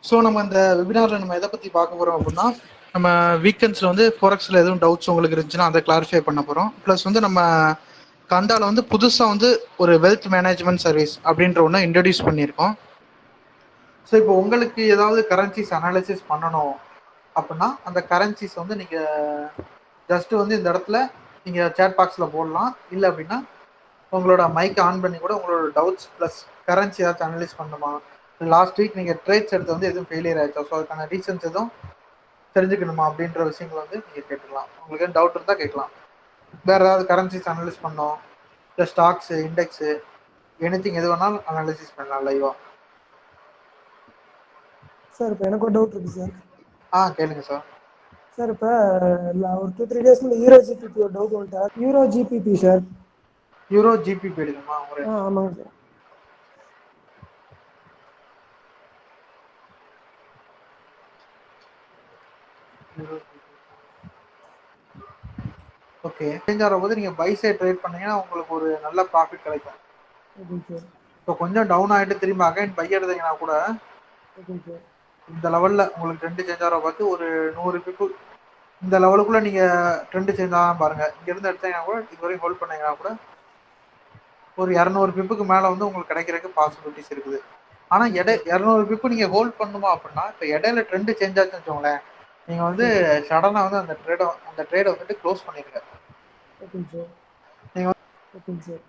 So நம்ம இந்த வெபினாரில் நம்ம எதை பற்றி பார்க்க போகிறோம் அப்படின்னா, நம்ம வீக்கெண்ட்ஸில் வந்து ஃபோரெக்ஸில் எதுவும் டவுட்ஸ் உங்களுக்கு இருந்துச்சுன்னா அதை கிளாரிஃபை பண்ண போகிறோம். ப்ளஸ் வந்து நம்ம கண்டால வந்து புதுசாக வந்து ஒரு வெல்த் மேனேஜ்மெண்ட் சர்வீஸ் அப்படின்ற ஒன்று இன்ட்ரடியூஸ் பண்ணியிருக்கோம். ஸோ இப்போ உங்களுக்கு ஏதாவது கரன்சிஸ் அனாலிசிஸ் பண்ணணும் அப்படின்னா அந்த கரன்சிஸ் வந்து நீங்கள் ஜஸ்ட்டு வந்து இந்த இடத்துல நீங்கள் சேட் பாக்ஸில் போடலாம். இல்லை அப்படின்னா உங்களோட மைக்கை ஆன் பண்ணி கூட உங்களோட டவுட்ஸ் ப்ளஸ் கரன்சி ஏதாச்சும் அனலைஸ் பண்ணணுமா, லாஸ்ட் வீக் நீங்கள் ட்ரேட்ஸ் எடுத்து வந்து எதுவும் ஃபெயிலியர் ஆகிடுச்சா, ஸோ அதுக்கான ரீசன்ஸ் எதுவும் தெரிஞ்சுக்கணுமா அப்படின்ற விஷயங்கள் வந்து நீங்கள் கேட்டுக்கலாம். உங்களுக்கு டவுட் இருந்தால் கேட்கலாம். வேறு ஏதாவது கரன்சிஸ் அனலைஸ் பண்ணோம், இல்லை ஸ்டாக்ஸு, இண்டெக்ஸு, எனிதிங் எது வேணாலும் அனாலிசிஸ் பண்ணலாம் லைவாக. சார் இப்போ எனக்கு ஒரு டவுட் இருக்குது சார். கேளுங்க சார். சார் இப்போ ஒரு 2-3 days யூரோ ஜிபிபி ஒரு டவுட் வந்துட்டார். Euro GBP sir. Euro GBP எடுக்குமா? ஆமாங்க சார். ஓகே, சேஞ்ச் ஆகும்போது நீங்கள் பை சைட் ட்ரேட் பண்ணீங்கன்னா உங்களுக்கு ஒரு நல்ல ப்ராஃபிட் கிடைக்கும். இப்போ கொஞ்சம் டவுன் ஆகிட்டு திரும்ப அகைன் பை எடுத்தீங்கன்னா கூட இந்த லெவலில் உங்களுக்கு ட்ரெண்டு சேஞ்ச் ஆகிற பார்த்து ஒரு 100 பிப்பு இந்த லெவலுக்குள்ளே நீங்கள் ட்ரெண்டு சேஞ்ச் ஆகாமல் பாருங்கள். இங்கேருந்து எடுத்தீங்கன்னா கூட இது வரைக்கும் ஹோல்ட் பண்ணீங்கன்னா கூட ஒரு 200 பிப்புக்கு மேலே வந்து உங்களுக்கு கிடைக்கிறதுக்கு பாசிபிலிட்டிஸ் இருக்குது. ஆனால் 200 பிப்பு நீங்கள் ஹோல்ட் பண்ணுமா அப்படின்னா இப்போ இடையில ட்ரெண்டு சேஞ்ச் ஆச்சுன்னு வச்சுக்கோங்களேன், நீங்கள் வந்து சடனாக வந்து அந்த ட்ரேடை வந்துட்டு க்ளோஸ் பண்ணிடுங்க. ஓகேங்க சார். நீங்கள் ஓகேங்க சார்.